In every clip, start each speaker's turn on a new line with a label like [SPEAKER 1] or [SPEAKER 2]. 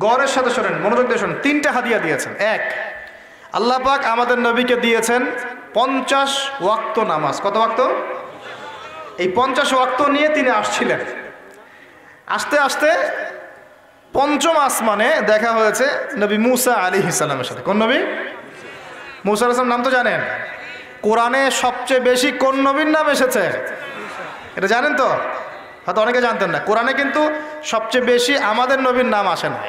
[SPEAKER 1] গৌরের সাথে শোনেন, মনোযোগ দিয়ে শোনেন, 3টা হাদিয়া দিয়েছেন। এক, আল্লাহ পাক আমাদের নবীকে দিয়েছেন 50 ওয়াক্ত নামাজ। কত ওয়াক্ত? এই 50 ওয়াক্ত নিয়ে তিনি আসছিলেন। আস্তে আস্তে পঞ্চম আসমানে দেখা হয়েছে নবী মুসা আলাইহিস সালামের সাথে। কোন নবী? মুসা আলাইহিস সালাম নাম তো জানেন। কোরআনে সবচেয়ে বেশি কোন নবীর নাম এসেছে এটা জানেন তো? হয়তো অনেকে জানতেন না। কোরআনে কিন্তু সবচেয়ে বেশি আমাদের নবীর নাম আসে না।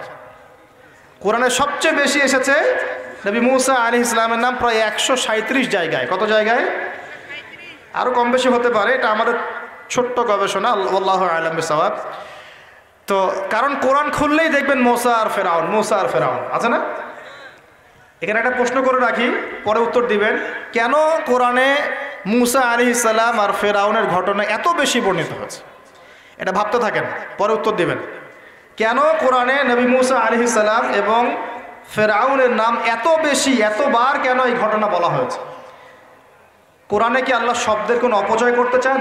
[SPEAKER 1] কোরআনে সবচেয়ে বেশি এসেছে নবী মুসা আলাইহিস সালামের নাম, প্রায় 137 জায়গায়। কত জায়গায়? আরও কম বেশি হতে পারে, এটা আমাদের ছোট্ট গবেষণা, আল্লাহু আ'লাম বিসওয়াব। তো কারণ কোরআন খুললেই দেখবেন মুসা আর ফেরাউন, মুসা আর ফেরাউন আছে না? এখানে একটা প্রশ্ন করে রাখি, পরে উত্তর দিবেন। কেন কোরআনে মুসা আলাইহিস সালাম আর ফেরাউনের ঘটনা এত বেশি বর্ণিত হয়েছে? এটা ভাবতে থাকেন, পরে উত্তর দিবেন। কেন কোরআনে নবী মুসা আলাইহিস সালাম এবং ফেরাউনের নাম এত বেশি, এতবার কেন এই ঘটনা বলা হয়েছে? কোরআনে কি আল্লাহ শব্দের কোনো অপচয় করতে চান?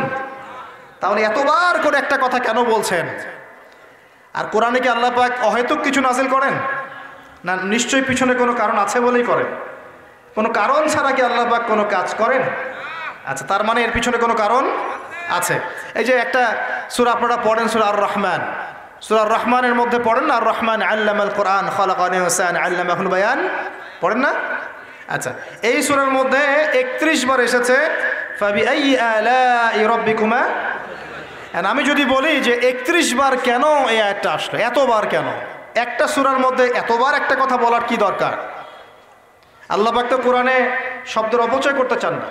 [SPEAKER 1] তাহলে এতবার করে একটা কথা কেন বলছেন? আর কোরআনে কি আল্লাহ পাক অহেতুক কিছু নাজিল করেন না? নিশ্চয়ই পিছনে কোনো কারণ আছে বলেই করেন। কোনো কারণ ছাড়া কি আল্লাহ পাক কোনো কাজ করেন? আচ্ছা, তার মানে এর পিছনে কোনো কারণ আছে। এই যে একটা সূরা আপনারা পড়েন, সূরা আর রহমান, সূরা আর রহমানের মধ্যে পড়েন না, আর রহমান আল্লামাল কোরআন খালাকাল ইনসান আল্লামাহুল বায়ান, পড়েন না? আচ্ছা, এই সূরার মধ্যে 31 বার এসেছে ফাবিআইয়ি আলাই রাব্বিকুমা। আমি যদি বলি যে 31 বার কেন এই আয়াতটা আসলো, এতবার কেন? একটা সূরার মধ্যে এতবার একটা কথা বলার কি দরকার? আল্লাহ পাক তো কোরআনে শব্দের অপচয় করতে চান না,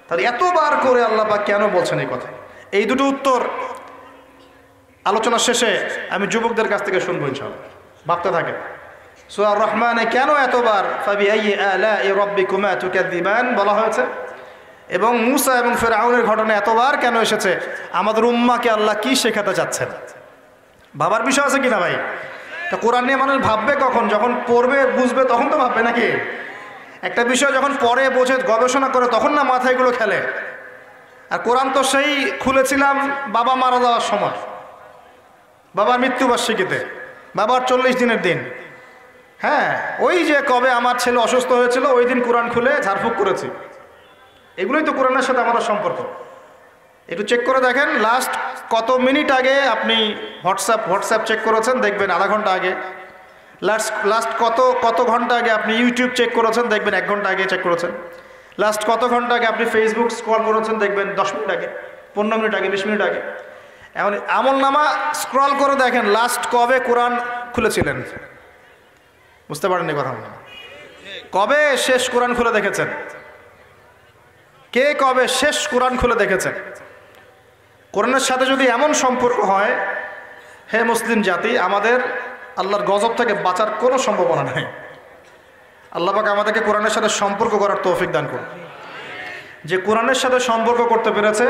[SPEAKER 1] তাহলে এতবার করে আল্লাহ পাক কেন বলছেন এই কথা? এই দুটো উত্তর আলোচনার শেষে আমি যুবকদের কাছ থেকে শুনবো ইনশাআল্লাহ। ভাবতে থাকেন, সূরা আর রহমানে কেন এতবার ফাবিআইয়ি আলাই রাব্বিকুমা তুকাযযিবান বলা হয়েছে, এবং মুসা এবং ফেরাউনের ঘটনা এতবার কেন এসেছে? আমাদের উম্মাহকে আল্লাহ কি শেখাতে চাচ্ছেন? ভাবার বিষয় আছে কিনা ভাই? তা কোরআন নিয়ে মানুষ ভাববে কখন? যখন পড়বে, বুঝবে, তখন তো ভাববে নাকি? একটা বিষয় যখন পড়ে, বোঝে, গবেষণা করে, তখন না মাথায় এগুলো খেলে। আর কোরআন তো সেই খুলেছিলাম বাবা মারা যাওয়ার সময়, বাবার মৃত্যুবার্ষিকীতে, বাবার 40 দিনের দিন। হ্যাঁ, ওই যে কবে আমার ছেলে অসুস্থ হয়েছিল ওই দিন কোরআন খুলে ঝাড়ফুঁক করেছি। এগুলোই তো কোরআনের সাথে আমাদের সম্পর্ক। একটু চেক করে দেখেন, লাস্ট কত মিনিট আগে আপনি হোয়াটসঅ্যাপ চেক করেছেন, দেখবেন আধা ঘন্টা আগে। লাস্ট কত ঘন্টা আগে আপনি ইউটিউব চেক করেছেন, দেখবেন 1 ঘন্টা আগে চেক করেছেন। লাস্ট কত ঘন্টা আগে আপনি ফেসবুক স্ক্রল করেছেন, দেখবেন 10 মিনিট আগে, 15 মিনিট আগে, 20 মিনিট আগে। এমন আমলনামা স্ক্রল করে দেখেন লাস্ট কবে কোরআন খুলেছিলেন। বুঝতে পারেননি কথা? কবে শেষ কোরআন খুলে দেখেছেন? কে কবে শেষ কোরআন খুলে দেখেছেন? কোরআনের সাথে যদি এমন সম্পর্ক হয়, হে মুসলিম জাতি, আমাদের আল্লাহর গজব থেকে বাঁচার কোনো সম্ভাবনা নেই। আল্লাহ পাক আমাদেরকে কোরআনের সাথে সম্পর্ক করার তৌফিক দান করুন। যে কোরআনের সাথে সম্পর্ক করতে পেরেছে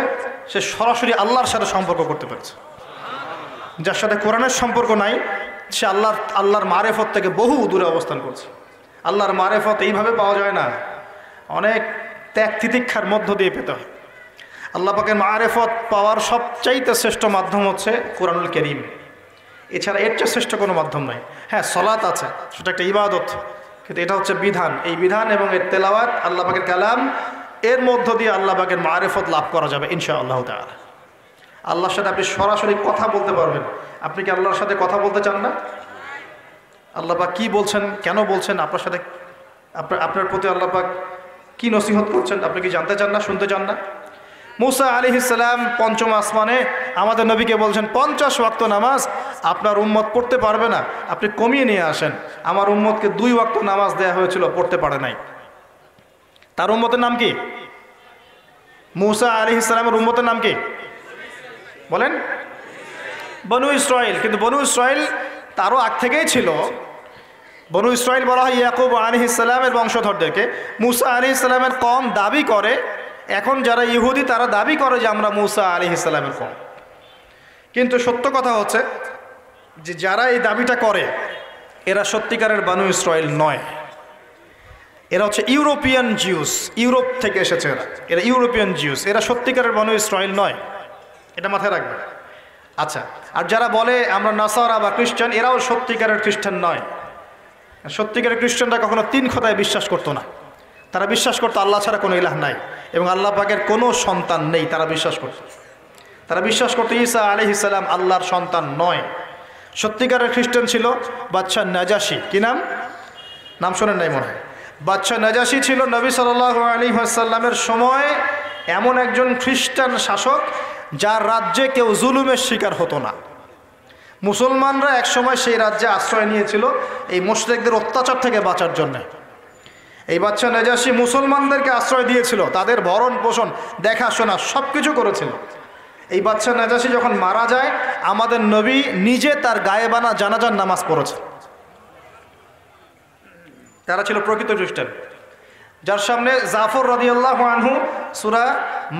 [SPEAKER 1] সে সরাসরি আল্লাহর সাথে সম্পর্ক করতে পেরেছে। যার সাথে কোরআনের সম্পর্ক নাই সে আল্লাহর মারেফত থেকে বহু দূরে অবস্থান করছে। আল্লাহর মারেফত এইভাবে পাওয়া যায় না, অনেক ত্যাগ তিতিক্ষার মধ্য দিয়ে পেতে হয়। আল্লাহ পাকের মারেফত পাওয়ার সবচাইতে শ্রেষ্ঠ মাধ্যম হচ্ছে কোরআনুল কারীম। এছাড়া এর চেয়ে শ্রেষ্ঠ কোনো মাধ্যম নাই। হ্যাঁ, সালাত আছে, সেটা একটা ইবাদত, কিন্তু এটা হচ্ছে বিধান। এই বিধান এবং এর তেলাওয়াত, আল্লাহ পাকের কালাম, এর মধ্য দিয়ে আল্লাহ পাকের মারেফত লাভ করা যাবে ইনশাআল্লাহ তাআলা। আল্লাহর সাথে আপনি সরাসরি কথা বলতে পারবেন। আপনি কি আল্লাহর সাথে কথা বলতে চান না? আল্লাহ পাক কি বলছেন, কেন বলছেন, আপনার সাথে আপনার প্রতি আল্লাহ পাক কি নসিহত করছেন, আপনি কি জানতে চান না, শুনতে চান না? মুসা আলাইহিস সালাম পঞ্চম আসমানে আমাদের নবীকে বলছেন 50 ওয়াক্ত নামাজ আপনার উম্মত পড়তে পারবে না, আপনি কমিয়ে নিয়ে আসেন। আমার উম্মতকে 2 ওয়াক্ত নামাজ দেয়া হয়েছিল, পড়তে পারে নাই। তার উম্মতের নাম কি? মুসা আলাইহিস সালামের উম্মতের নাম কি বলেন? বনু ইসরাইল। কিন্তু বনু ইসরাইল তারও আগ থেকেই ছিল। বনু ইসরাইল বলা হয় ইয়াকুব আলাইহিস সালামের বংশধরদেরকে। মুসা আলাইহিস সালামের কওম দাবি করে, এখন যারা ইহুদি তারা দাবি করে যে আমরা মুসা আলাইহিস সালামের কওম। কিন্তু সত্য কথা হচ্ছে যে যারা এই দাবিটা করে এরা সত্যিকারের বনু ইসরাইল নয়। এরা হচ্ছে ইউরোপিয়ান জিউস, ইউরোপ থেকে এসেছে এরা ইউরোপিয়ান জিউস। এরা সত্যিকারের বনু ইসরাইল নয়, এটা মাথায় রাখবে। আচ্ছা, আর যারা বলে আমরা নাসারা বা খ্রিস্টান, এরাও সত্যিকারের খ্রিস্টান নয়। সত্যিকারের খ্রিস্টানরা কখনো 3 খোদায় বিশ্বাস করতো না। তারা বিশ্বাস করতো আল্লাহ ছাড়া কোনো ইলাহ নাই এবং আল্লাহ পাকের কোনো সন্তান নেই, তারা বিশ্বাস করত। তারা বিশ্বাস করতো ঈসা আলাইহিস সালাম আল্লাহর সন্তান নয়। সত্যিকারের খ্রিস্টান ছিল বাদশা নাজাশী। কি নাম? নাম শোনেন নাই মনে হয়? বাদশা নাজাশী ছিল নবী সাল্লাল্লাহু আলাইহি ওয়াসাল্লামের সময় এমন একজন খ্রিস্টান শাসক যার রাজ্যে কেউ জুলুমের শিকার হতো না। মুসলমানরা একসময় সেই রাজ্যে আশ্রয় নিয়েছিল এই মুশরিকদের অত্যাচার থেকে বাঁচার জন্য। এই বাদশা নাজাশী মুসলমানদেরকে আশ্রয় দিয়েছিল, তাদের ভরণ পোষণ দেখাশোনা সব কিছু করেছিল। এই বাদশা নাজাশী যখন মারা যায়, আমাদের নবী নিজে তার গায়েবানা জানাজার নামাজ পড়েছে। তারা ছিল প্রকৃত খ্রিস্টান, যার সামনে জাফর রাদিয়াল্লাহু আনহু সূরা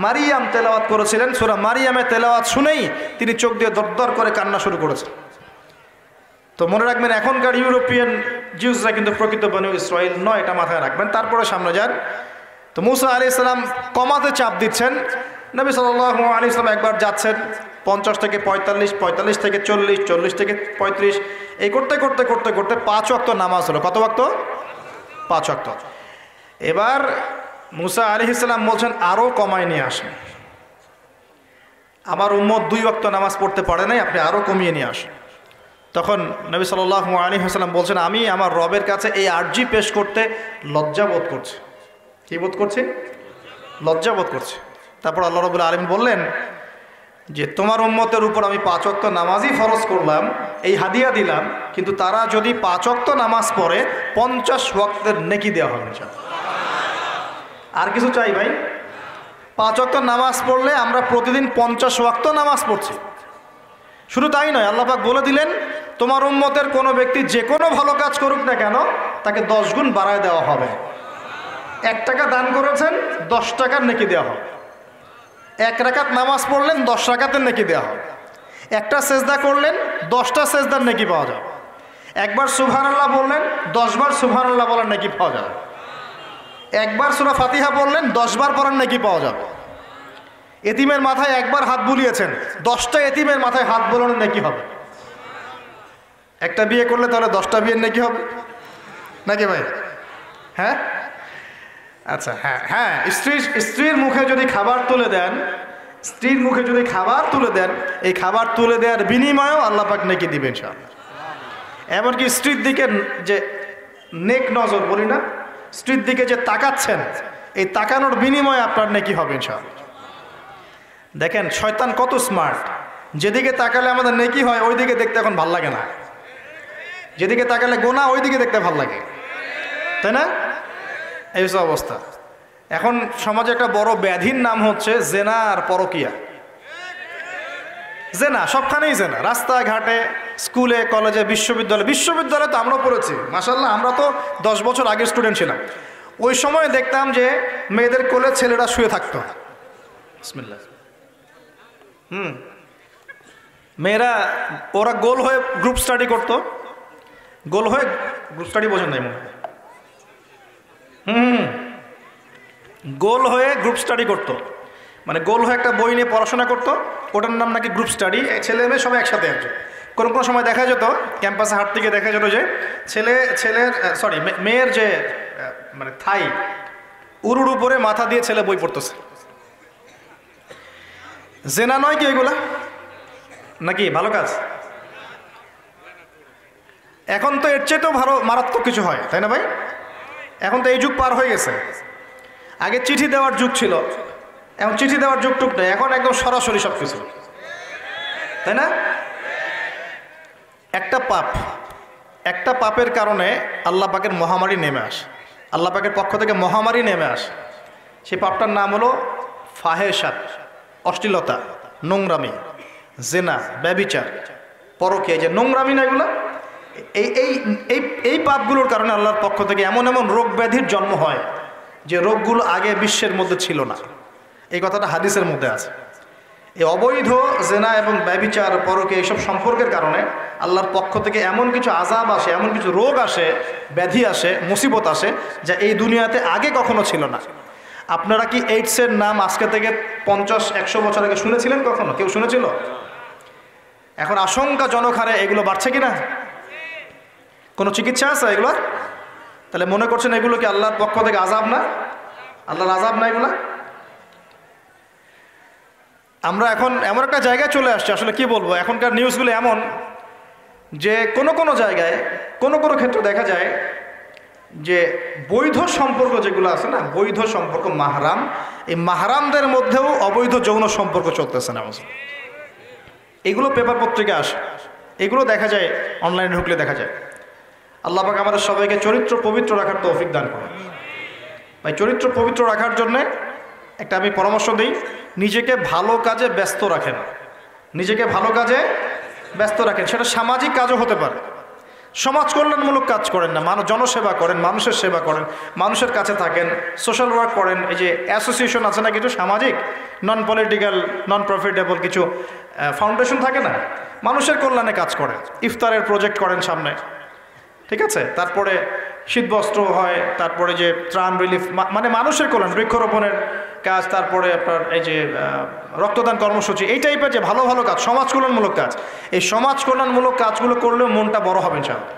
[SPEAKER 1] মারিয়াম তেলাওয়াত করেছিলেন। সূরা মারিয়ামে তেলাওয়াত শুনেই তিনি চোখ দিয়ে দরদর করে কান্না শুরু করেছেন। তো মনে রাখবেন, এখনকার ইউরোপিয়ান জিউসরা কিন্তু প্রকৃত বনু ইসরাইল নয়, এটা মাথায় রাখবেন। তারপরে সামনে যান। তো মুসা আলাইহিস সালাম কমাতে চাপ দিচ্ছেন। নবী সাল্লাল্লাহু আলাইহি সাল্লাম একবার যাচ্ছেন 50 থেকে 45, 45 থেকে 40, 40 থেকে 35, এই করতে করতে করতে করতে 5 ওয়াক্ত নামাজ হলো। কত ওয়াক্ত? 5 ওয়াক্ত। এবার মুসা আলাইহিস সালাম বলছেন আরও কমায় নিয়ে আসেন, আমার উম্মত 2 ওয়াক্ত নামাজ পড়তে পারে নাই, আপনি আরও কমিয়ে নিয়ে আসেন। তখন নবী সাল্লাল্লাহু আলাইহি ওয়াসাল্লাম বলছেন আমি আমার রবের কাছে এই আরজি পেশ করতে লজ্জা বোধ করছি। কী বোধ করছি? লজ্জা বোধ করছি। তারপর আল্লাহ রাব্বুল আলামিন বললেন যে তোমার উম্মতের উপর আমি 5 ওয়াক্ত নামাজই ফরজ করলাম, এই হাদিয়া দিলাম, কিন্তু তারা যদি 5 ওয়াক্ত নামাজ পড়ে 50 ওয়াক্তের নেকি দেওয়া হবে ইনশাআল্লাহ। আর কিছু চাই ভাই? 5 ওয়াক্ত নামাজ পড়লে আমরা প্রতিদিন 50 ওয়াক্ত নামাজ পড়ছি। শুধু তাই নয়, আল্লাহ পাক বলে দিলেন তোমার উম্মতের কোনো ব্যক্তি যে কোনো ভালো কাজ করুক না কেন তাকে 10 গুণ বাড়ায় দেওয়া হবে। 1 টাকা দান করেছেন 10 টাকার নেকি দেওয়া হবে। 1 রাকাত নামাজ পড়লেন 10 রাকাতের নেকি দেওয়া হবে। একটা সেজদা করলেন 10টা সেজদার নেকি পাওয়া যাবে। একবার সুবহানাল্লাহ বললেন 10 বার সুবহানাল্লাহ বলার নেকি পাওয়া যাবে। একবার সূরা ফাতিহা বললেন 10 বার পড়ার নেকি পাওয়া যাবে। এতিমের মাথায় একবার হাত বুলিয়েছেন 10টা এতিমের মাথায় হাত বোলানোর নেকি হবে। একটা বিয়ে করলে তাহলে 10টা বিয়ের নেকি হবে নাকি ভাই? হ্যাঁ, আচ্ছা, হ্যাঁ হ্যাঁ, স্ত্রীর মুখে যদি খাবার তুলে দেন, স্ত্রীর মুখে যদি খাবার তুলে দেন, এই খাবার তুলে দেওয়ার বিনিময়েও আল্লাহ পাক নেকি দিবেন ইনশাআল্লাহ। এমনকি স্ত্রীর দিকে যে নেক নজর বলি না, স্ত্রীর দিকে যে তাকাচ্ছেন, এই তাকানোর বিনিময়ে আপনার নেকি হবে ইনশাআল্লাহ। দেখেন শয়তান কত স্মার্ট, যেদিকে তাকালে আমাদের নেকি হয় ওই দিকে দেখতে এখন ভাল লাগে না, যেদিকে তাকালে গোনা ওই দিকে দেখতে ভাল লাগে, তাই না? এই অবস্থা। এখন সমাজে একটা বড় ব্যাধির নাম হচ্ছে জেনা আর পরকিয়া। জেনা সবখানেই জেনা, রাস্তাঘাটে, স্কুলে, কলেজে, বিশ্ববিদ্যালয়ে তো আমরাও পড়েছি মাশাআল্লাহ। আমরা তো 10 বছর আগের স্টুডেন্ট ছিলাম। ওই সময় দেখতাম যে মেয়েদের কোলে ছেলেরা শুয়ে থাকতো। বিসমিল্লাহ। মেয়েরা ওরা গোল হয়ে গ্রুপ স্টাডি করতো। গোল হয়ে গ্রুপ স্টাডি বোঝেন নাই মনে হয়? গোল হয়ে গ্রুপ স্টাডি করতো, মানে গোল হয়ে একটা বই নিয়ে পড়াশোনা করতো, ওটার নাম নাকি গ্রুপ স্টাডি। ছেলে মেয়ে সবাই একসাথে একজন। কোনো কোনো সময় দেখা যেত ক্যাম্পাসে হাঁটতে গিয়ে দেখা যেত যে মেয়ের যে মানে থাই উরুর উপরে মাথা দিয়ে ছেলে বই পড়তেছে। জেনা নয় কি এগুলা? নাকি ভালো কাজ? এখন তো এর চেয়েতেও ভালো মারাত্মক কিছু হয়, তাই না ভাই? এখন তো এই যুগ পার হয়ে গেছে। আগে চিঠি দেওয়ার যুগ ছিল, এখন চিঠি দেওয়ার যুগ টুক নেই, এখন একদম সরাসরি সব কিছু, তাই না? একটা পাপের কারণে আল্লাহ পাকের মহামারী নেমে আসে, আল্লাহ পাকের পক্ষ থেকে মহামারী নেমে আসে। সেই পাপটার নাম হলো ফাহেশাত, অশ্লীলতা, নোংরামি, জেনা, ব্যভিচার, পরকীয়া। যে নোংরামি না এগুলো, এই পাপগুলোর কারণে আল্লাহর পক্ষ থেকে এমন এমন রোগ ব্যাধির জন্ম হয় যে রোগগুলো আগে বিশ্বের মধ্যে ছিল না। এই কথাটা হাদিসের মধ্যে আছে। এই অবৈধ জেনা এবং ব্যভিচার, পরকীয়া এইসব সম্পর্কের কারণে আল্লাহর পক্ষ থেকে এমন কিছু আযাব আসে, এমন কিছু রোগ আসে, ব্যাধি আসে, মুসিবত আসে যা এই দুনিয়াতে আগে কখনো ছিল না। আপনারা কি এইডসের নাম আজকে থেকে 50-100 বছর আগে শুনেছিলেন কখনো? কেউ শুনেছিল? এখন আশঙ্কাজনক হারে এগুলো বাড়ছে কি না? কোনো চিকিৎসা আছে এগুলোর? তাহলে মনে করছেন এগুলো কি আল্লাহর পক্ষ থেকে আযাব না? আল্লাহর আযাব না এগুলা? আমরা এখন এমন একটা জায়গায় চলে আসছি, আসলে কি বলবো, এখনকার নিউজগুলো এমন যে কোনো জায়গায় কোনো ক্ষেত্রে দেখা যায় যে বৈধ সম্পর্ক যেগুলো আছে না, বৈধ সম্পর্ক মাহরাম, এই মাহরামদের মধ্যেও অবৈধ যৌন সম্পর্ক চলতেছে না। এগুলো পেপার পত্রিকা আসে, এগুলো দেখা যায়, অনলাইনে ঢুকলে দেখা যায়। আল্লাহ পাক আমাদের সবাইকে চরিত্র পবিত্র রাখার তৌফিক দান করুন। ভাই, চরিত্র পবিত্র রাখার জন্যে একটা আমি পরামর্শ দিই, নিজেকে ভালো কাজে ব্যস্ত রাখেন। নিজেকে ভালো কাজে ব্যস্ত রাখেন, সেটা সামাজিক কাজও হতে পারে। সমাজ কল্যাণমূলক কাজ করেন না, জনসেবা করেন, মানুষের সেবা করেন, মানুষের কাছে থাকেন, সোশ্যাল ওয়ার্ক করেন। এই যে অ্যাসোসিয়েশন আছে না কিছু সামাজিক, নন পলিটিক্যাল, নন প্রফিটেবল কিছু ফাউন্ডেশন থাকে না, মানুষের কল্যাণে কাজ করেন। ইফতারের প্রজেক্ট করেন সামনে, ঠিক আছে? তারপরে শীতবস্ত্র হয়, তারপরে যে ত্রাণ রিলিফ, মানে মানুষের কল্যাণ, বৃক্ষরোপণের কাজ, তারপরে আপনার এই যে রক্তদান কর্মসূচি, এই টাইপের যে ভালো ভালো কাজ, সমাজ কল্যাণমূলক কাজ, এই সমাজ কল্যাণমূলক কাজগুলো করলেও মনটা বড় হবে ইনশাআল্লাহ।